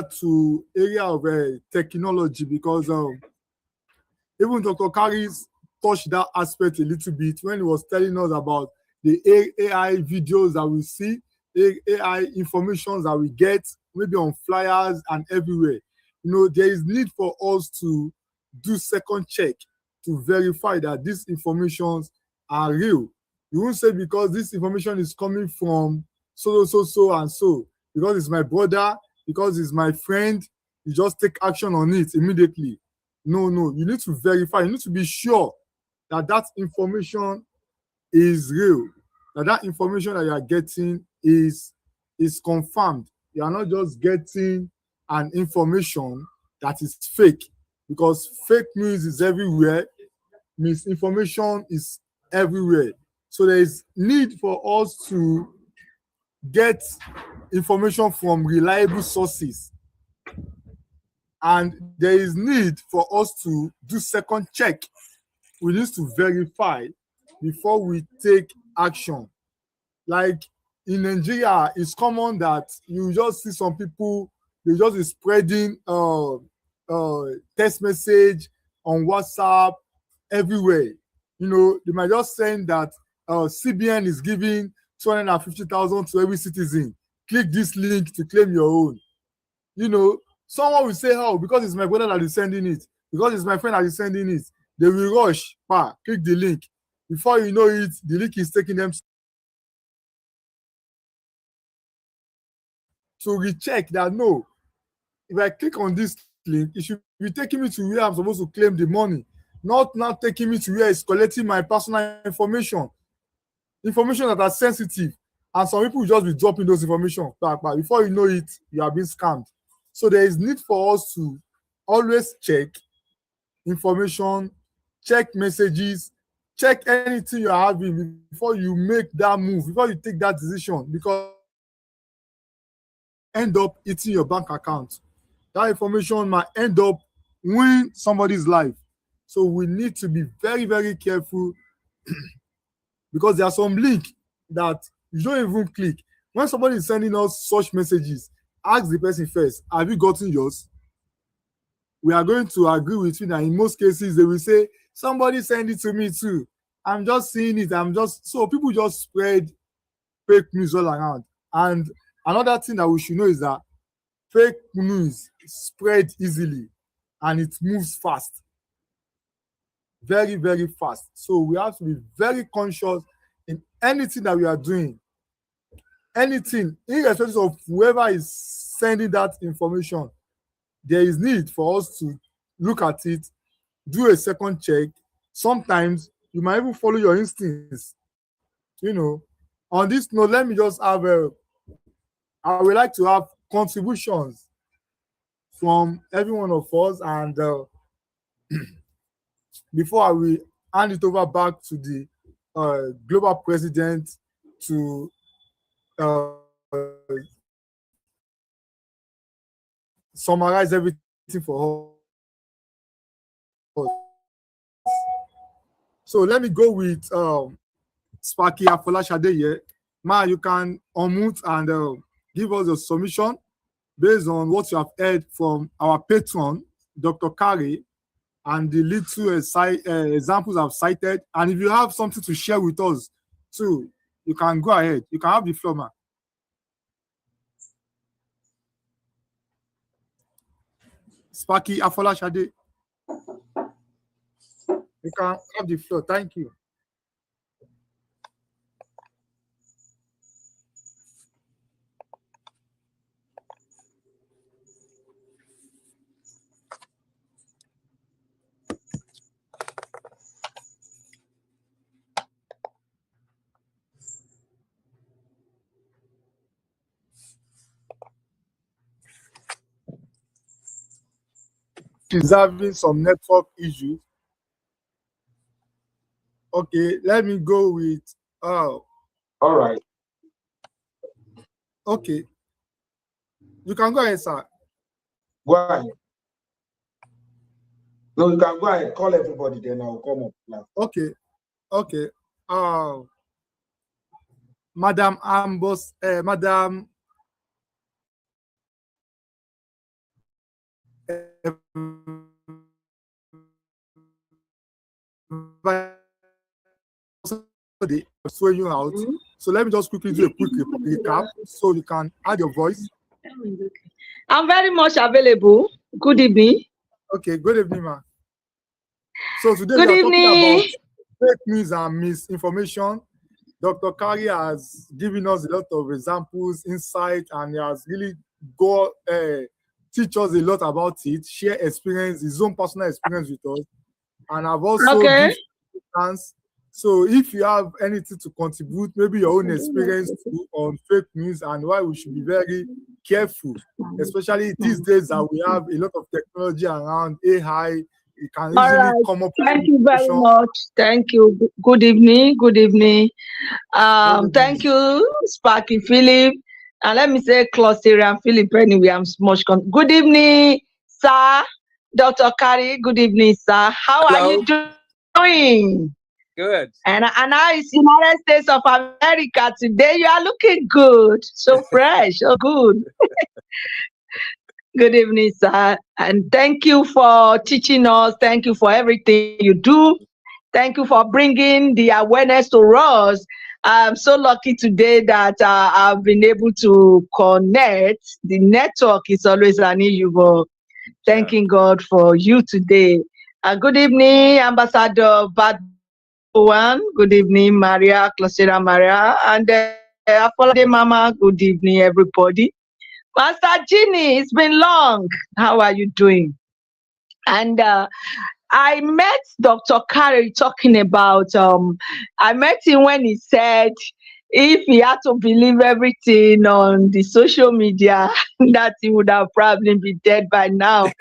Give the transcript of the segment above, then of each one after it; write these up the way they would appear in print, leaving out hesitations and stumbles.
to area of technology, because even Dr. Kari's touched that aspect a little bit when he was telling us about the AI videos that we see, AI information that we get, maybe on flyers and everywhere. There is need for us to do second check to verify that these informations are real. You won't say because this information is coming from so and so, because it's my brother, because it's my friend, you just take action on it immediately. No, you need to verify. You need to be sure that that information is real, that information that you are getting is confirmed. You are not just getting an information that is fake, because fake news is everywhere, misinformation is everywhere. So there is need for us to get information from reliable sources, and there is need for us to do second check. We need to verify before we take action. Like in Nigeria, it's common that you just see some people, they just be spreading text message on WhatsApp everywhere. They might just send that CBN is giving 250,000 to every citizen. Click this link to claim your own. Someone will say, "Oh, because it's my brother that is sending it, because it's my friend that is sending it." They will rush, click the link. Before you know it, the link is taking them to recheck that, no, if I click on this link, it should be taking me to where I'm supposed to claim the money, not now taking me to where it's collecting my personal information that are sensitive. And some people will just be dropping those information. Before you know it, you are being scammed. So there is need for us to always check information, check messages, check anything you are having before you make that move, before you take that decision, because end up eating your bank account. That information might end up ruining somebody's life. So we need to be very, very careful because there are some links that you don't even click. When somebody is sending us such messages, ask the person first, have you gotten yours? We are going to agree with you that in most cases, they will say, somebody send it to me too. I'm just seeing it. So people just spread fake news all around. And another thing that we should know is that fake news spread easily and it moves fast. Very, very fast. So we have to be very conscious in anything that we are doing. Anything, irrespective of whoever is sending that information, there is need for us to look at it, do a second check. Sometimes you might even follow your instincts. On this note, let me just have I would like to have contributions from every one of us, and before I will hand it over back to the global president to summarize everything for us. So let me go with Sparky Afolashade here. You can unmute and give us a submission based on what you have heard from our patron, Dr. Kari, and the little examples I've cited. And if you have something to share with us too, you can go ahead. You can have the floor, ma. Sparky Afolashade. You can have the floor. Thank you. She's having some network issues. Okay, let me go with all right. Okay. You can go ahead, sir. Go ahead. No, you can go ahead. Call everybody, then I'll come up now. Okay. Madam they swear you out. So let me just quickly do a quick recap so you can add your voice. I'm very much available. Good evening. Okay, good evening, ma. So today Good we are talking evening. about fake news and misinformation. Dr. Kari has given us a lot of examples, insight, and he has really teach us a lot about it, share experience, his own personal experience with us. And I've also Okay. given chance. So if you have anything to contribute, maybe your own experience too on fake news and why we should be very careful, especially these days that we have a lot of technology around AI, it can All easily right. come up with Thank you very information. much. Thank you. Good evening. Good evening. Good Thank evening. you, Sparky Philip. And let me say Closterian Philip anyway. I'm much good evening, sir. Dr. Kari. Good evening, sir. How are you doing? Good. And now it's United States of America today. You are looking good. So fresh. So good. Good evening, sir. And thank you for teaching us. Thank you for everything you do. Thank you for bringing the awareness to us. I'm so lucky today that I've been able to connect. The network is always an issue, but thanking God for you today. Good evening, Ambassador Badwan. Good evening, Maria, Closera Maria, and Afolade Mama. Good evening, everybody. Master Ginny, it's been long. How are you doing? And I met Dr. Kari talking about, I met him when he said if he had to believe everything on the social media, that he would have probably been dead by now.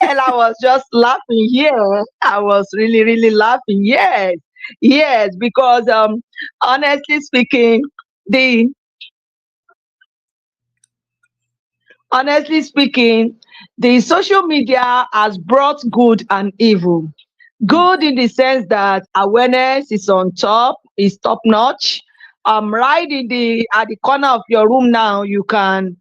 And I was just laughing here. I was really, really laughing. Yes, yes, because honestly speaking, the honestly speaking, the social media has brought good and evil. Good in the sense that awareness is on top, is top notch. Right in the at the corner of your room now, you can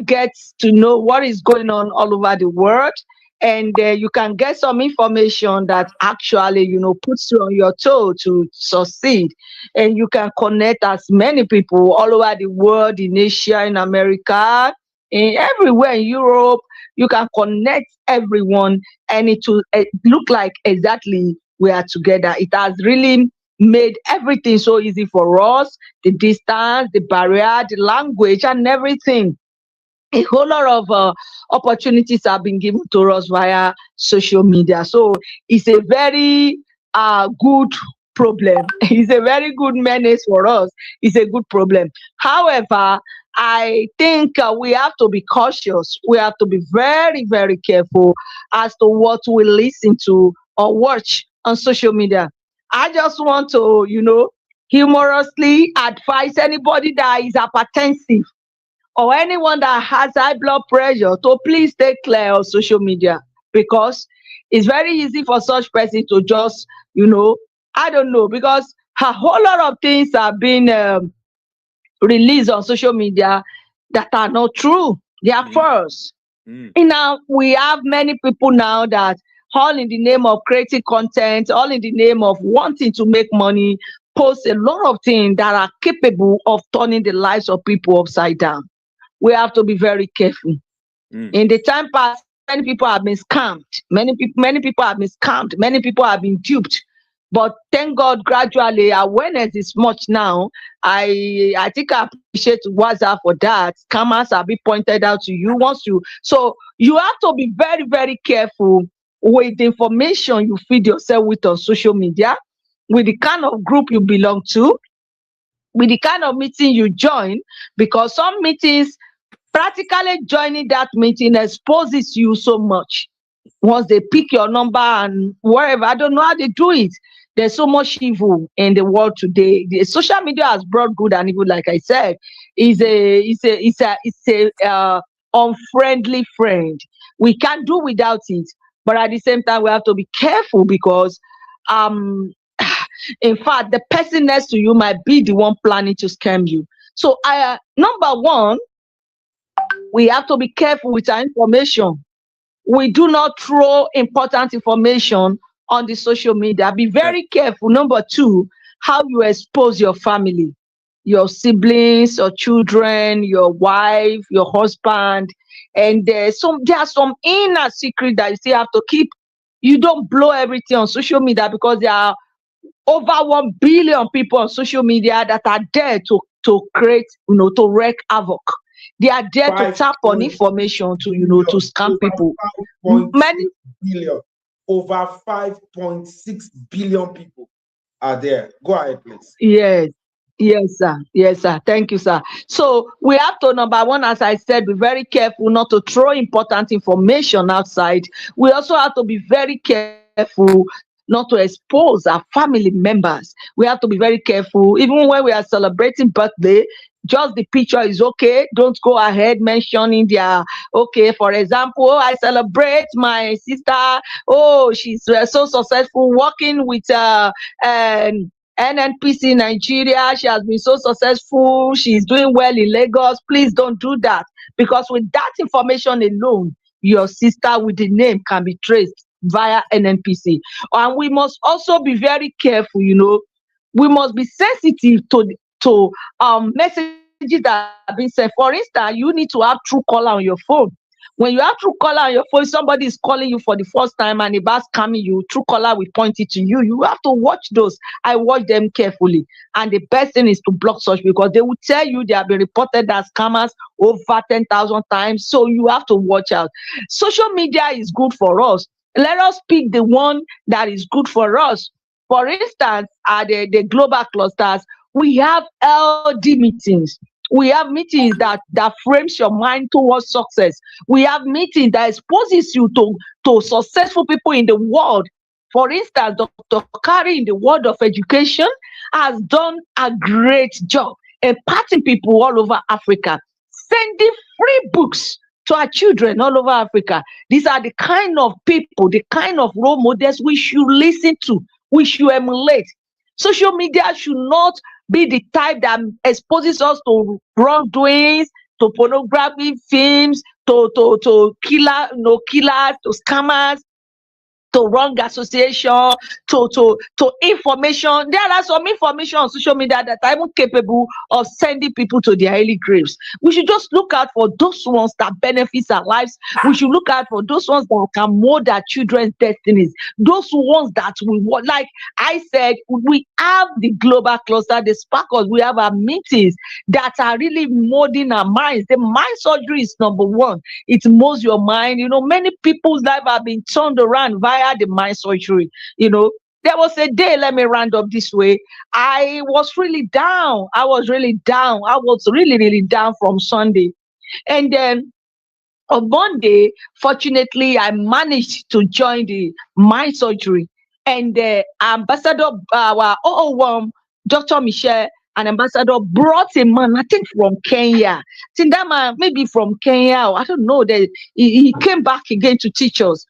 get to know what is going on all over the world, and you can get some information that actually puts you on your toe to succeed, and you can connect as many people all over the world, in Asia, in America, in everywhere, in Europe. You can connect everyone, and it will look like exactly we are together. It has really made everything so easy for us, the distance, the barrier, the language, and everything. A whole lot of opportunities have been given to us via social media. So it's a very good problem. It's a very good menace for us. It's a good problem. However, I think we have to be cautious. We have to be very, very careful as to what we listen to or watch on social media. I just want to, humorously advise anybody that is hypertensive or anyone that has high blood pressure to please stay clear of social media, because it's very easy for such person to just, I don't know, because a whole lot of things are being released on social media that are not true. They are false. And now we have many people now that all in the name of creating content, all in the name of wanting to make money, post a lot of things that are capable of turning the lives of people upside down. We have to be very careful. In the time past, many people have been scammed. Many people have been scammed. Many people have been duped. But thank God, gradually awareness is much now. I think I appreciate WhatsApp for that. Scammers are being pointed out to you so you have to be very, very careful with the information you feed yourself with on social media, with the kind of group you belong to, with the kind of meeting you join, because some meetings, practically joining that meeting exposes you so much. Once they pick your number and wherever, I don't know how they do it. There's so much evil in the world today. The social media has brought good and evil, like I said. It's a unfriendly friend. We can't do without it, but at the same time, we have to be careful because in fact, the person next to you might be the one planning to scam you. So, number one, we have to be careful with our information. we do not throw important information on the social media. Be very careful. Number two, how you expose your family, your siblings, your children, your wife, your husband. And there are some inner secret that you still have to keep. You don't blow everything on social media, because there are over 1 billion people on social media that are there to create, to wreak havoc. They are there to tap on information to, to scam people. Many billion, over 5.6 billion people are there. Go ahead, please. Yes, sir. Yes, sir. Thank you, sir. So we have to, number one, as I said, be very careful not to throw important information outside. We also have to be very careful not to expose our family members. We have to be very careful. Even when we are celebrating birthday, just the picture is okay. Don't go ahead mentioning their, okay, for example, I celebrate my sister. Oh, she's so successful working with NNPC Nigeria. She has been so successful. She's doing well in Lagos. Please don't do that, because with that information alone, your sister with the name can be traced via NNPC. And we must also be very careful. We must be sensitive to messages that have been sent. For instance, you need to have Truecaller on your phone. When you have Truecaller on your phone, somebody is calling you for the first time and about scamming you, Truecaller will point it to you. You have to watch those. I watch them carefully. And the best thing is to block such, because they will tell you they have been reported as scammers over 10,000 times. So you have to watch out. Social media is good for us. Let us pick the one that is good for us. For instance, at the global clusters, we have LD meetings. We have meetings that frames your mind towards success. We have meetings that exposes you to successful people in the world. For instance, Dr. Kari in the world of education has done a great job imparting people all over Africa, sending free books to our children all over Africa. These are the kind of people, the kind of role models we should listen to, we should emulate. Social media should not be the type that exposes us to wrongdoings, to pornography, films, to killers, to scammers, to wrong association, to information. There are some information on social media that are even capable of sending people to their early graves. We should just look out for those ones that benefits our lives. We should look out for those ones that can mold our children's destinies. Those ones that we want. Like I said, we have the global cluster, the Sparkles. We have our meetings that are really molding our minds. The mind surgery is number one. It molds your mind. Many people's lives have been turned around via the mind surgery. There was a day, let me round up this way. I was really down. I was really down from Sunday. And then on Monday, fortunately, I managed to join the mind surgery. And the ambassador, our 001, Dr. Michelle, an ambassador, brought a man, I think from Kenya. I think that man, maybe from Kenya, or I don't know, that he came back again to teach us.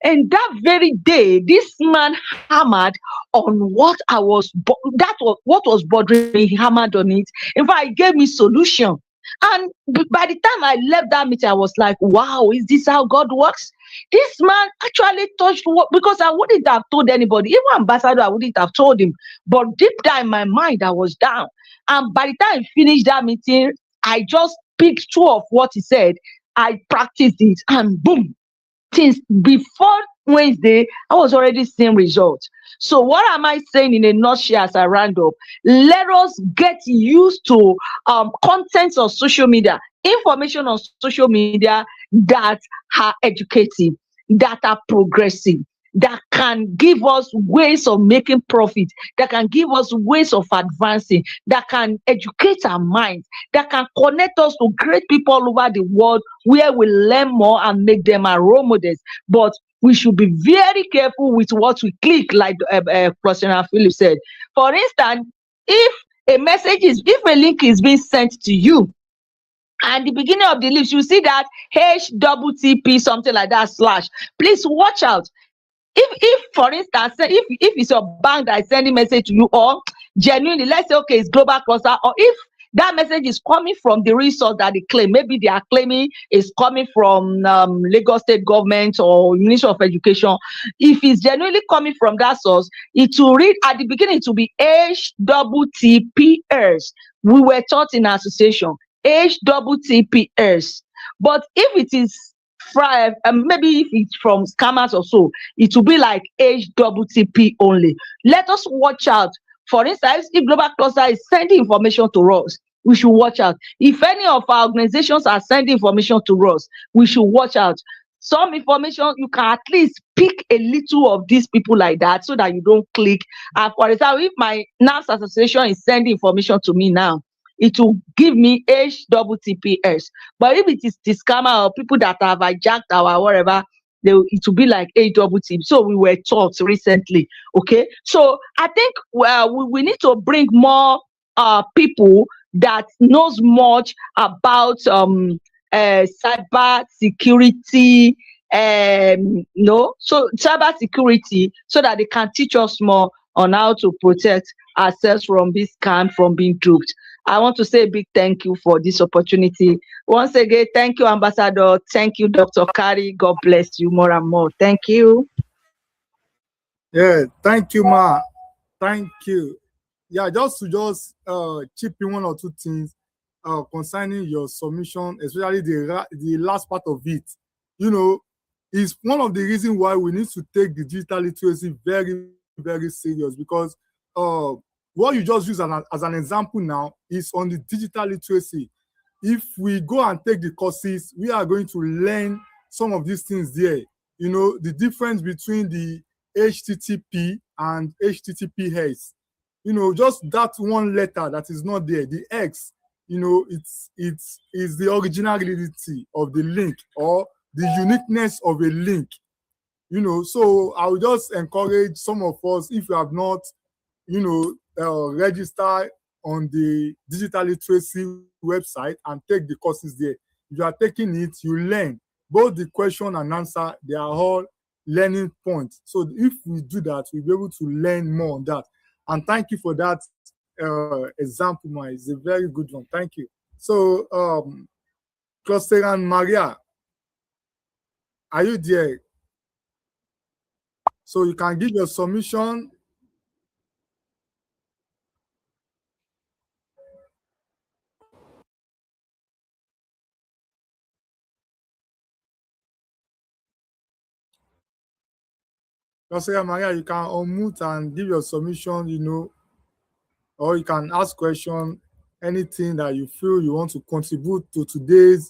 And that very day, this man hammered on what was bothering me. He hammered on it. In fact, he gave me solution. And by the time I left that meeting, I was like, wow, is this how God works? This man actually touched what, because I wouldn't have told anybody. Even ambassador, I wouldn't have told him. But deep down in my mind, I was down. And by the time I finished that meeting, I just picked two of what he said. I practiced it, and boom. Since before Wednesday, I was already seeing results. So what am I saying in a nutshell as I round up? Let us get used to contents of social media, information on social media that are educative, that are progressive, that can give us ways of making profit, that can give us ways of advancing, that can educate our minds, that can connect us to great people all over the world where we learn more and make them our role models. But we should be very careful with what we click, like Professor Philip said. For instance, if a link is being sent to you, and the beginning of the list, you see that HTTP, something like that, / please watch out. If for instance, if it's your bank that is sending message to you, or genuinely, let's say, okay, it's global cluster, or if that message is coming from the resource that they claim. Maybe they are claiming is coming from Lagos State government or Ministry of Education. If it's genuinely coming from that source, it will read at the beginning to be HTTPS. We were taught in association HTTPS. But if it is maybe if it's from scammers or so, it will be like HTTP only. Let us watch out. For instance, if Global Cluster is sending information to us, we should watch out. If any of our organizations are sending information to us, we should watch out. Some information, you can at least pick a little of these people like that so that you don't click. And for example, if my NAPS association is sending information to me now, it will give me HTTPS. But if it is the scammer or people that have hijacked our whatever, it will be like HTTP. So we were taught recently. Okay. So I think we need to bring more people that knows much about cyber security, so cyber security, so that they can teach us more on how to protect ourselves from this scam, from being duped. I want to say a big thank you for this opportunity. Once again, thank you, Ambassador. Thank you, Dr. Kari. God bless you more and more. Thank you. Yeah, thank you, Ma. Thank you. Yeah, just to chip in one or two things concerning your submission, especially the last part of it. You know, is one of the reasons why we need to take the digital literacy very, very serious, because what you just use as an example now is on the digital literacy. If we go and take the courses, we are going to learn some of these things there. You know, the difference between the HTTP and HTTPS. You know, just that one letter that is not there, the X, you know, it's the originality of the link or the uniqueness of a link. You know, so I would just encourage some of us, if you have not, you know, register on the digital literacy website and take the courses there. If you are taking it, you learn both the question and answer. They are all learning points. So if we do that, we'll be able to learn more on that. And thank you for that example, Ma. It's a very good one. Thank you. So, Cluster and Maria, are you there? So you can give your submission. Cluster and Maria, you can unmute and give your submission, you know, or you can ask question, anything that you feel you want to contribute to today's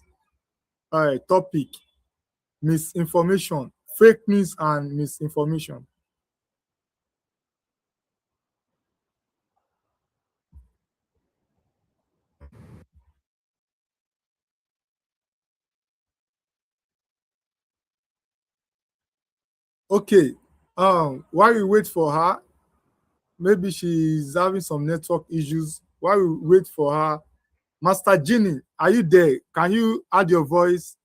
topic, misinformation, fake news and misinformation. Okay, while we wait for her, maybe she's having some network issues. While we wait for her, Master Ginny, are you there? Can you add your voice?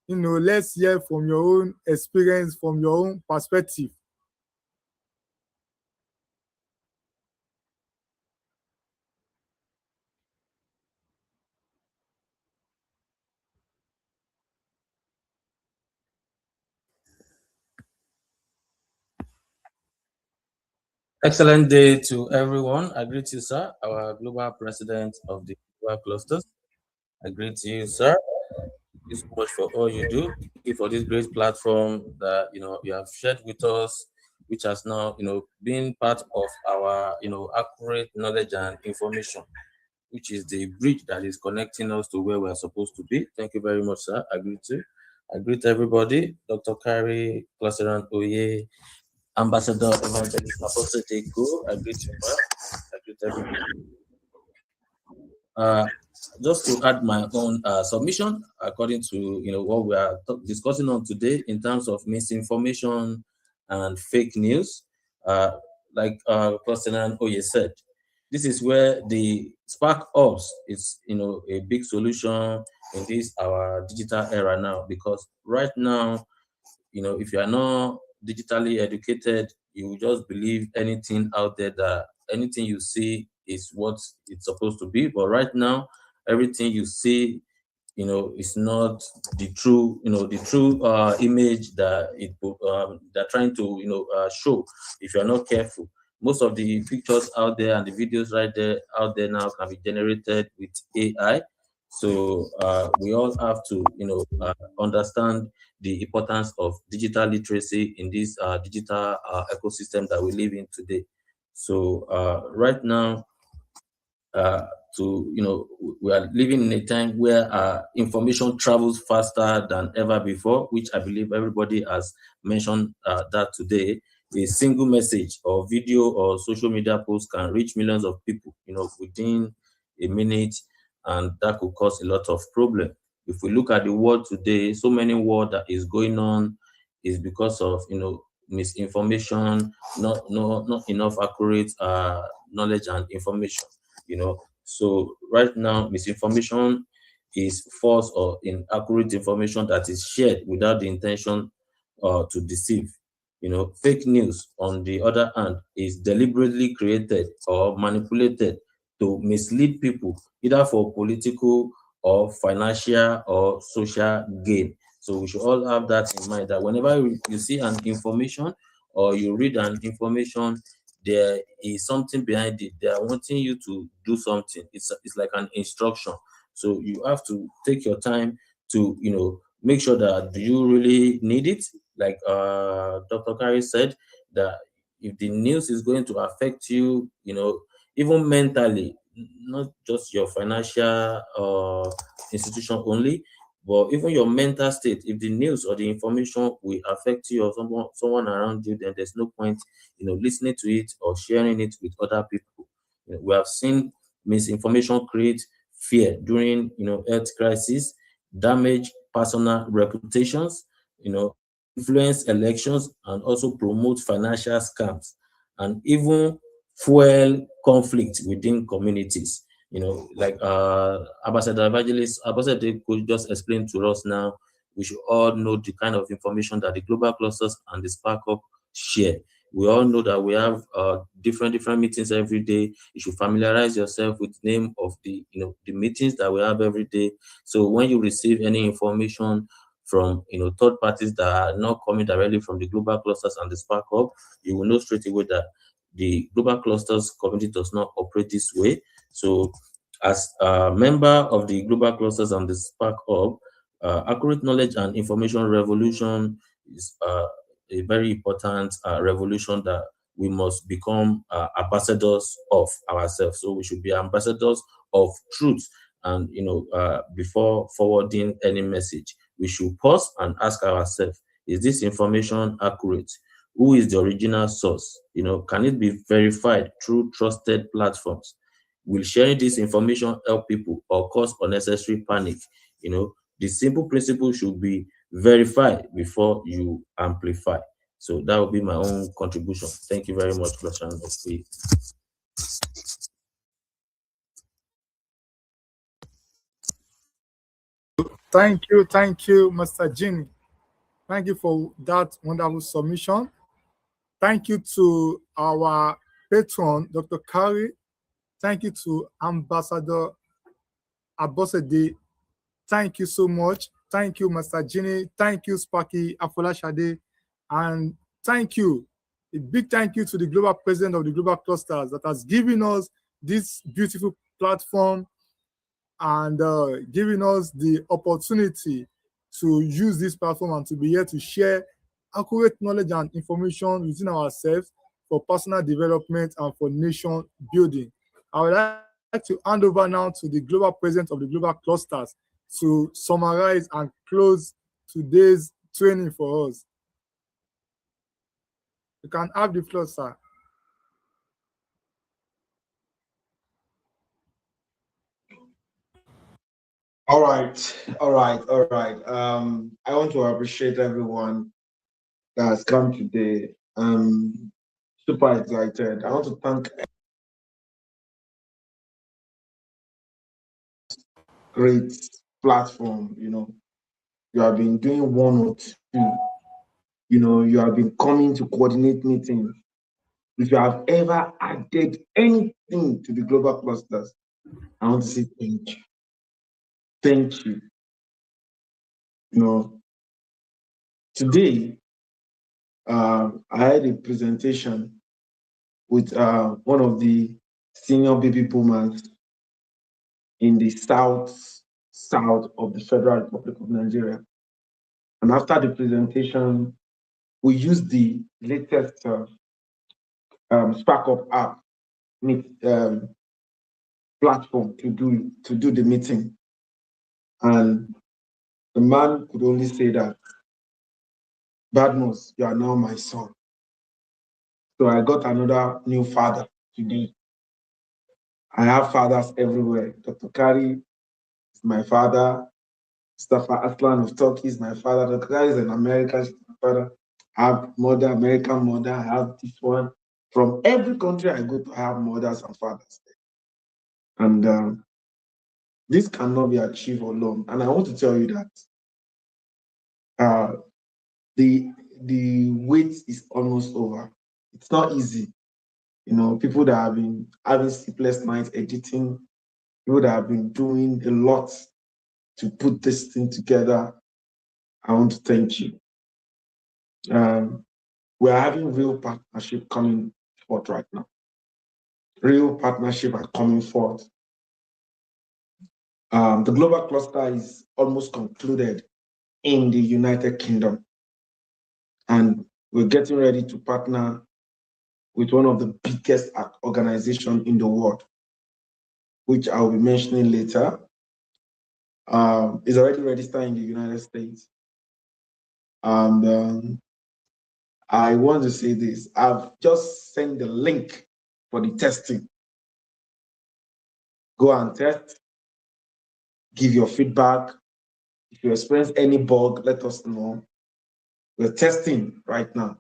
You know, let's hear from your own experience, from your own perspective. Excellent day to everyone. I greet you, sir, our global president of the global clusters. I greet you, sir. Thank you so much for all you do. Thank you for this great platform that you have shared with us, which has now been part of our accurate knowledge and information, which is the bridge that is connecting us to where we are supposed to be. Thank you very much, sir. I greet you. I greet everybody. Dr. Kari, Cluster Oye, Ambassador Evangelist Apostle Go. I greet you, sir. I greet everybody. Just to add my own submission according to what we are discussing on today in terms of misinformation and fake news, like President Oye said, this is where the Spark Ops is a big solution in this our digital era now, because right now if you are not digitally educated, you will just believe anything out there, that anything you see is what it's supposed to be. But right now, everything you see, it's not the true, the true image that they're trying to, show. If you're not careful, most of the pictures out there and the videos out there now can be generated with AI. So we all have to, understand the importance of digital literacy in this digital ecosystem that we live in today. So right now, we are living in a time where information travels faster than ever before, which I believe everybody has mentioned that today. A single message or video or social media post can reach millions of people, within a minute, and that could cause a lot of problem. If we look at the world today, so many war that is going on is because of misinformation, not enough accurate knowledge and information. So right now, misinformation is false or inaccurate information that is shared without the intention to deceive. Fake news, on the other hand, is deliberately created or manipulated to mislead people, either for political or financial or social gain. So we should all have that in mind, that whenever you see an information or you read an information, there is something behind it. They are wanting you to do something. It's like an instruction. So you have to take your time to make sure that, do you really need it? Like Dr. Kari said, that if the news is going to affect you, even mentally, not just your financial institution only, but even your mental state, if the news or the information will affect you or someone around you, then there's no point listening to it or sharing it with other people. We have seen misinformation create fear during health crisis, damage personal reputations, influence elections, and also promote financial scams, and even fuel conflict within communities. Like Ambassador Evangelist Ambassador could just explain to us now. We should all know the kind of information that the global clusters and the Spark Up share. We all know that we have different meetings every day. You should familiarize yourself with the name of the the meetings that we have every day. So when you receive any information from third parties that are not coming directly from the global clusters and the Spark Up, you will know straight away that the global clusters community does not operate this way. So as a member of the global clusters and the Spark Up, accurate knowledge and information revolution is a very important revolution that we must become ambassadors of ourselves. So we should be ambassadors of truth. And before forwarding any message, we should pause and ask ourselves, is this information accurate? Who is the original source? Can it be verified through trusted platforms? Will sharing this information help people or cause unnecessary panic? The simple principle should be verify before you amplify. So that will be my own contribution. Thank you very much, Claude. Thank you, Mr. Jimmy. Thank you for that wonderful submission. Thank you to our patron, Dr. Kari. Thank you to Ambassador Abosede. Thank you so much. Thank you, Mr. Jimmy. Thank you, Sparky Afolashade. And thank you, a big thank you to the global president of the Global Clusters that has given us this beautiful platform and giving us the opportunity to use this platform and to be here to share accurate knowledge and information within ourselves for personal development and for nation building. I would like to hand over now to the global president of the Global Clusters to summarize and close today's training for us. You can have the floor, sir. All right. I want to appreciate everyone that has come today. Super excited. I want to thank great platform. You have been doing one or two. You have been coming to coordinate meetings. if you have ever added anything to the global clusters, I want to say thank you. Thank you. You know, today, I had a presentation with one of the senior baby boomers in the south of the Federal Republic of Nigeria. And after the presentation, we used the latest SparkUp app platform to do the meeting. And the man could only say that, Badmus, you are now my son. So I got another new father today. I have fathers everywhere. Dr. Kari is my father. Mustafa Aslan of Turkey is my father. Dr. Kari is an American, she's my father. I have mother, American mother. I have this one. From every country I go to, I have mothers and fathers. And this cannot be achieved alone. And I want to tell you that the wait is almost over. It's not easy. You know, people that have been having sleepless nights editing, people that have been doing a lot to put this thing together, I want to thank you. We're having real partnership coming forth right now. Real partnership are coming forth. The global cluster is almost concluded in the United Kingdom. And we're getting ready to partner with one of the biggest organizations in the world, which I'll be mentioning later. Is already registered in the United States. And I want to say this. I've just sent the link for the testing. Go and test. Give your feedback. If you experience any bug, let us know. We're testing right now.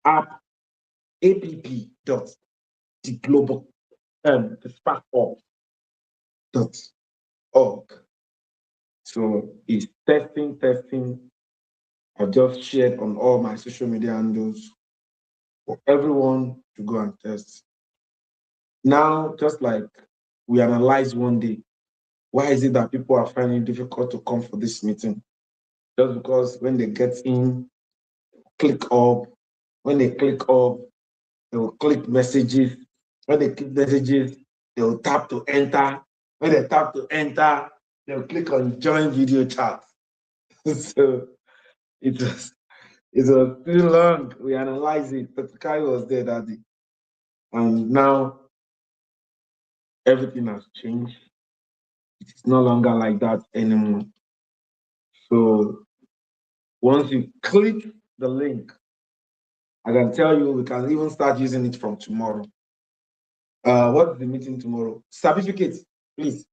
app.sparkup.org. So it's testing. I've just shared on all my social media handles for everyone to go and test. Now, just like we analyzed one day, why is it that people are finding it difficult to come for this meeting? Just because when they get in, click up. When they click up, they will click messages. When they click messages, they will tap to enter. When they tap to enter, they'll click on join video chat. So it was too long. We analyzed it. Dr. Kai was there that day. And now everything has changed. It's no longer like that anymore. So once you click the link, I can tell you we can even start using it from tomorrow. What is the meeting tomorrow? Certificates, please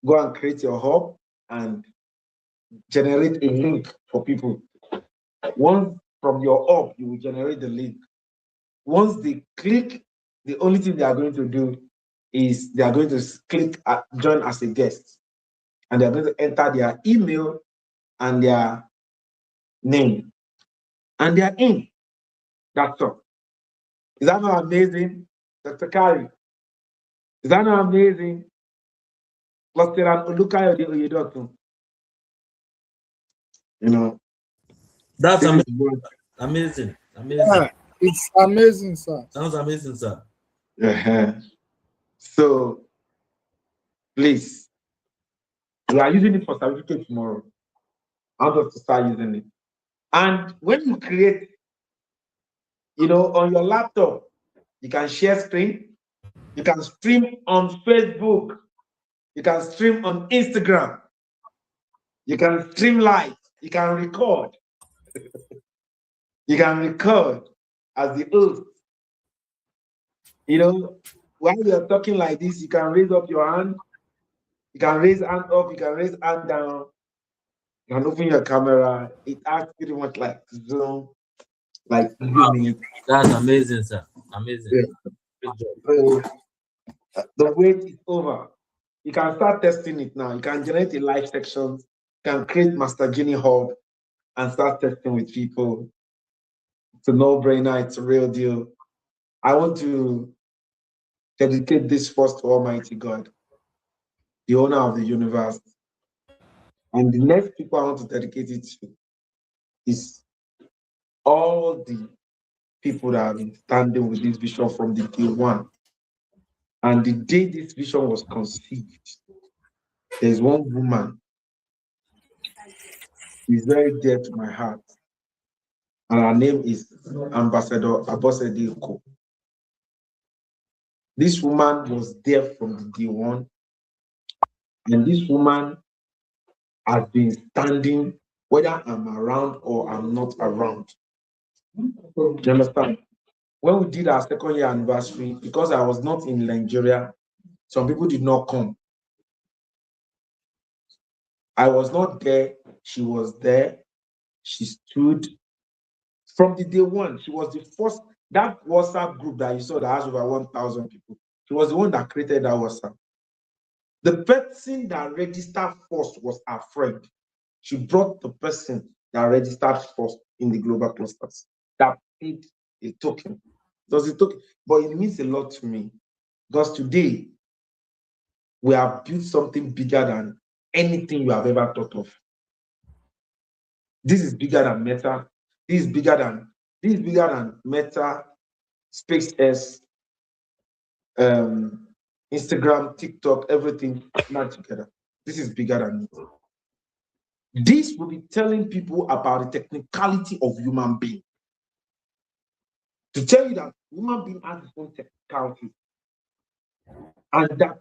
go and create your hub and generate a link for people. Once from your hub, you will generate the link. Once they click, the only thing they are going to do is they are going to click join as a guest, and they are going to enter their email and their name, and they are in. That's all. Is that not amazing, Dr. Kari? Is that not amazing? You know, That's this is amazing. what- Amazing. Yeah, it's amazing, sir. Sounds amazing, sir. So, please, we are using it for certificate tomorrow. I want us to start using it. And when you create, on your laptop, you can share screen, you can stream on Facebook, you can stream on Instagram, you can stream live, you can record. You can record as the host. While you're talking like this, you can raise up your hand. You can raise hand up, you can raise hand down. You can open your camera. It acts pretty much like Zoom, like Zoom. That's amazing, sir. Amazing. Yeah. Good job. So, the wait is over. You can start testing it now. You can generate a live section. You can create Master Genie Hub and start testing with people. It's a no-brainer. It's a real deal. I want to dedicate this first to Almighty God, the owner of the universe. And the next people I want to dedicate it to is all the people that have been standing with this vision from the day one. And the day this vision was conceived, there's one woman who is very dear to my heart. And her name is Ambassador Abosede Eko. This woman was there from the day one. And this woman has been standing whether I'm around or I'm not around. Do you understand? When we did our second year anniversary, because I was not in Nigeria, some people did not come. I was not there. She was there. She stood from the day one. She was the first. That WhatsApp group that you saw that has over 1,000 people, she was the one that created that WhatsApp. The person that registered first was her friend. She brought the person that registered first in the global clusters that paid a token. Does it token? But it means a lot to me because today we have built something bigger than anything you have ever thought of. This is bigger than Meta. This is bigger than Meta, SpaceX, Instagram, TikTok, everything not together. This is bigger than it. This will be telling people about the technicality of human being. To tell you that human being has its own technicality and that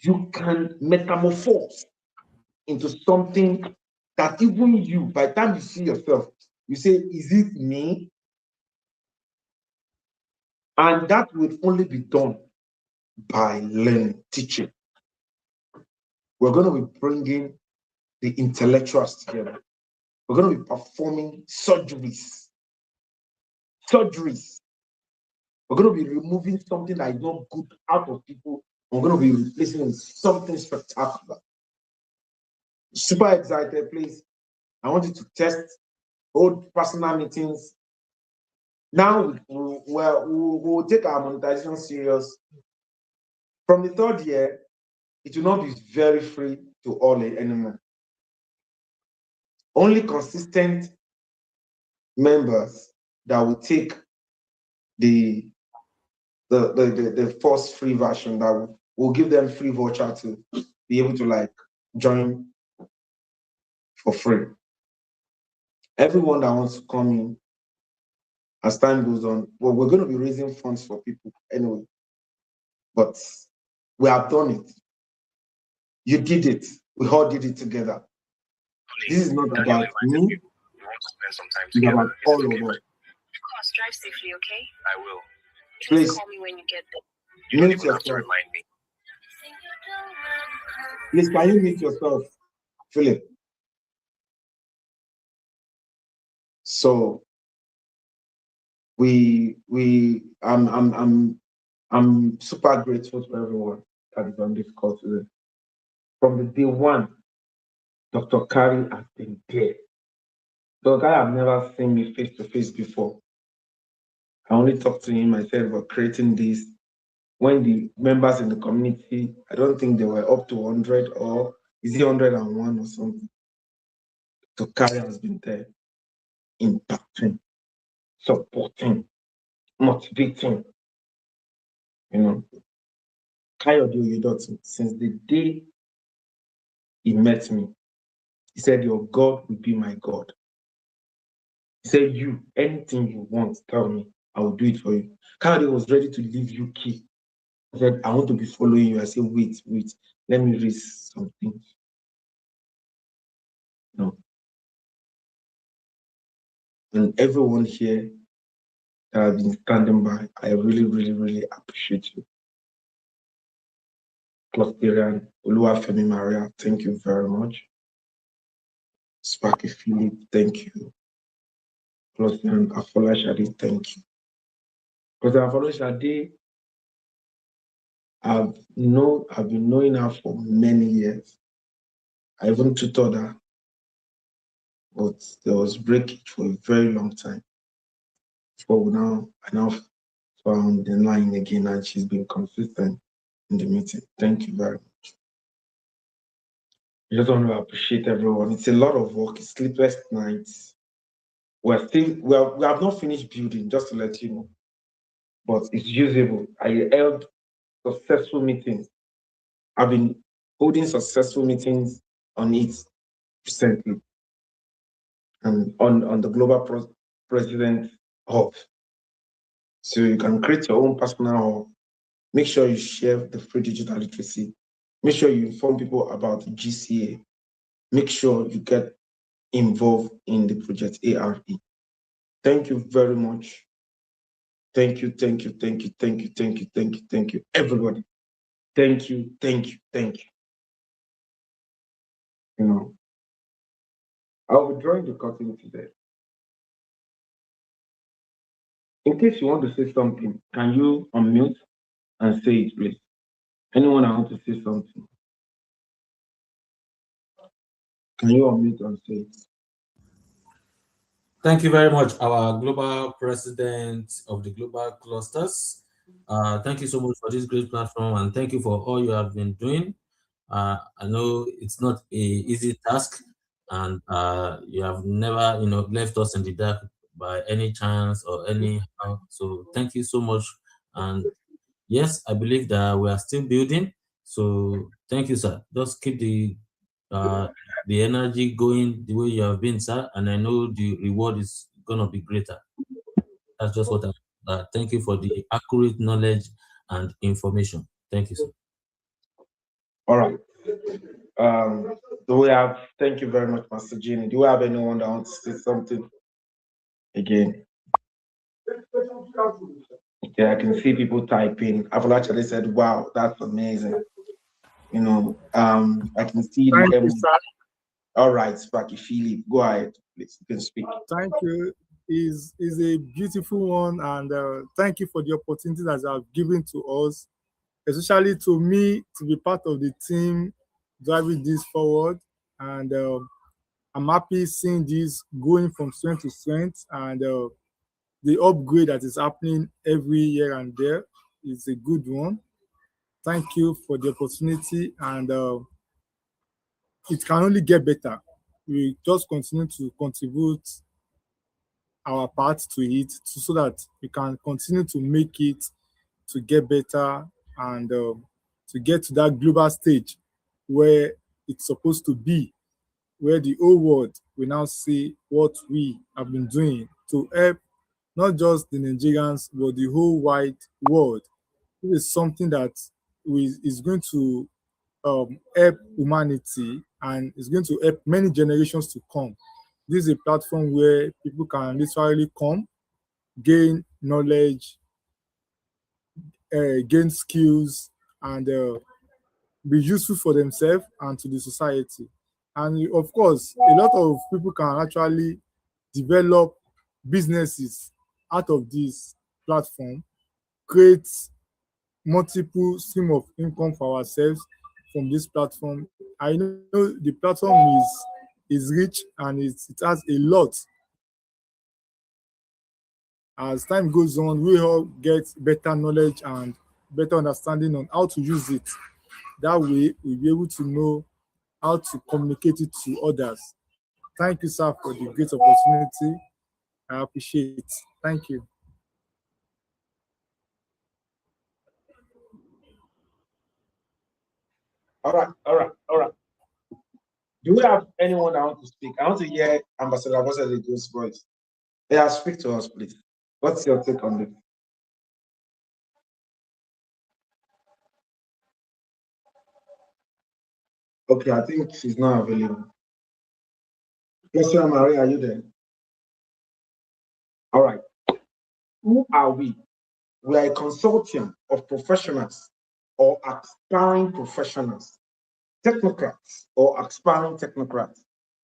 you can metamorphose into something that even you, by the time you see yourself, you say, is it me? And that will only be done by learning, teaching. We're going to be bringing the intellectuals together. We're going to be performing surgeries. We're going to be removing something that is not good out of people. We're going to be replacing it with something spectacular. Super excited, please. I want you to test, hold personal meetings. Now we'll take our monetization serious. From the third year, it will not be very free to all anymore. Only consistent members that will take the first free version that will give them free voucher to be able to like join for free. Everyone that wants to come in as time goes on, well, we're going to be raising funds for people anyway. But we have done it. You did it. We all did it together. This is not about me. It's about all of us. Drive safely, okay? I will. Please call me when you get there. You don't even have to remind me. Please, can you mute yourself, Philip? So I'm super grateful to everyone that is on this call today. From the day one, Dr. Kari has been there. Dr. Kari have never seen me face to face before. I only talked to him myself about creating this. When the members in the community, I don't think they were up to 100 or is it 101 or something. Dr. Kari has been there, impacting, supporting, motivating. You know, Kayode Oyedotun, since the day he met me, he said, your God will be my God. He said, you, anything you want, tell me, I will do it for you. Kayode was ready to leave UK. He said, I want to be following you. I said, wait, let me raise some things. No. And everyone here that has been standing by, I really, really, really appreciate you. Clusterian, Oluwafemi Maria, thank you very much. Sparky Philip, thank you. Clusterian Afolashade, thank you. Clusterian Afolashade, I've been knowing her for many years. I even tutored her, but there was breakage for a very long time. I now on the line again, and she's been consistent in the meeting. Thank you very much. I just want to appreciate everyone. It's a lot of work. It's sleepless nights. We have not finished building, just to let you know, but it's usable. I held successful meetings. I've been holding successful meetings on it recently, and on the Global President Hub. So you can create your own personal hub. Make sure you share the free digital literacy. Make sure you inform people about the GCA. Make sure you get involved in the project ARE. Thank you very much. Thank you, thank you, thank you, thank you, thank you, thank you, thank you, everybody. Thank you, thank you, thank you. You know, I'll be drawing the curtain today. In case you want to say something, can you unmute and say it, please? Anyone that wants to say something? Can you unmute and say it? Thank you very much, our global president of the global clusters. Thank you so much for this great platform, and thank you for all you have been doing. I know it's not an easy task, and you have never, left us in the dark by any chance or anyhow. So thank you so much. And yes, I believe that we are still building. So thank you, sir. Just keep the energy going the way you have been, sir. And I know the reward is gonna be greater. That's just what thank you for the accurate knowledge and information. Thank you, sir. All right. Thank you very much, Master Genie. Do we have anyone that wants to say something again? Okay, I can see people typing. I've actually said, wow, that's amazing. I can see Thank you, sir. All right, Sparky Philip, go ahead, please. You can speak. Thank you. Is a beautiful one, and thank you for the opportunity that you have given to us, especially to me, to be part of the team driving this forward. And I'm happy seeing this going from strength to strength, and the upgrade that is happening every year and there is a good one. Thank you for the opportunity, and it can only get better. We just continue to contribute our part to it so that we can continue to make it to get better, and to get to that global stage where it's supposed to be, where the whole world will now see what we have been doing to help not just the Nigerians, but the whole wide world. This is something that is going to help humanity, and is going to help many generations to come. This is a platform where people can literally come, gain knowledge, gain skills, and be useful for themselves and to the society. And of course, a lot of people can actually develop businesses out of this platform, create multiple stream of income for ourselves from this platform. I know the platform is rich, and it has a lot. As time goes on, we all get better knowledge and better understanding on how to use it. That way, we'll be able to know how to communicate it to others. Thank you, sir, for the great opportunity. I appreciate it. Thank you. All right. Do we have anyone that wants to speak? I want to hear Ambassador Abosede's voice. Yeah, speak to us, please. What's your take on this? Okay, I think she's not available. Yes, sir, Maria, are you there? All right. Who are we? We are a consortium of professionals or aspiring professionals, technocrats or aspiring technocrats,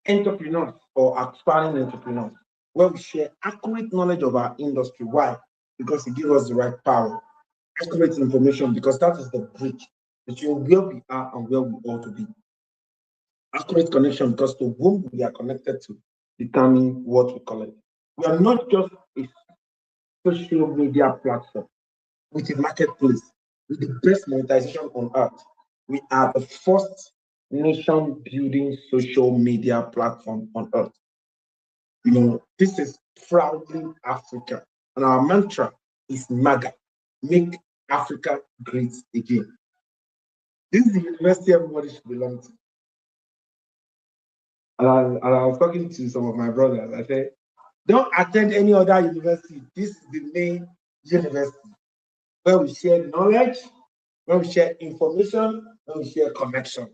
entrepreneurs or aspiring entrepreneurs, where we share accurate knowledge of our industry. Why? Because it gives us the right power, accurate information, because that is the bridge between where we are and where we ought to be. Accurate connection, because to whom we are connected to determine what we collect. We are not just a social media platform. with a marketplace, with the best monetization on earth. We are the first nation building social media platform on earth. You know, this is proudly Africa. And our mantra is MAGA, make Africa great again. This is the university everybody should belong to. And I was talking to some of my brothers. I said, don't attend any other university. This is the main university where we share knowledge, where we share information, where we share connection.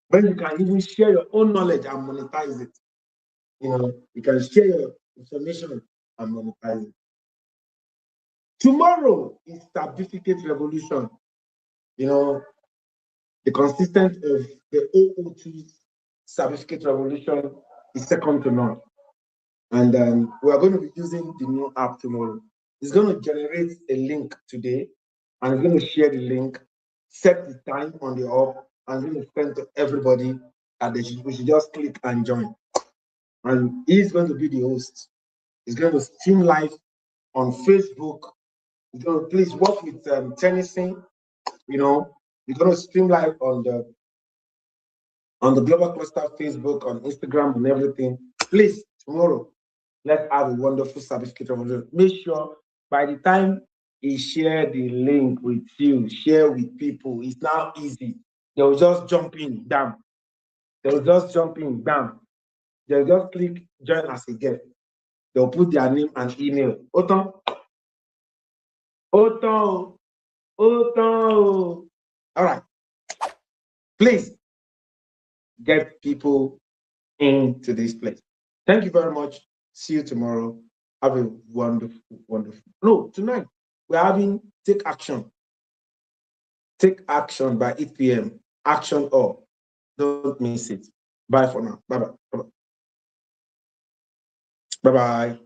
Where you can even share your own knowledge and monetize it. You know, you can share your information and monetize it. Tomorrow is certificate revolution. You know, the consistent of the 002 certificate revolution is second to none. And we are going to be using the new app tomorrow. It's going to generate a link today, and it's going to share the link, set the time on the app, and going to send to everybody. And we should just click and join. And he's going to be the host. He's going to stream live on Facebook. He's going to please work with Tennessee. You know, he's going to stream live on the Global Cluster Facebook, on Instagram, and everything. Please, tomorrow, let's have a wonderful certificate revolution. Make sure by the time he share the link with you, share with people, it's now easy. They'll just jump in, bam. They'll just jump in, bam. They'll just click join as a guest. They'll put their name and email. Oton. All right. Please get people into this place. Thank you very much. See you tomorrow. Have a wonderful, wonderful. No, tonight we're having Take Action. Take Action by 8 p.m. Action all. Don't miss it. Bye for now. Bye-bye. Bye-bye. Bye-bye.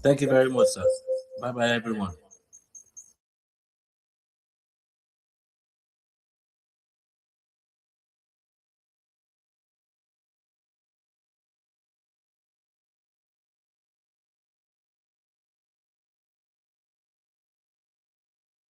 Thank you very much, sir. Bye-bye, everyone.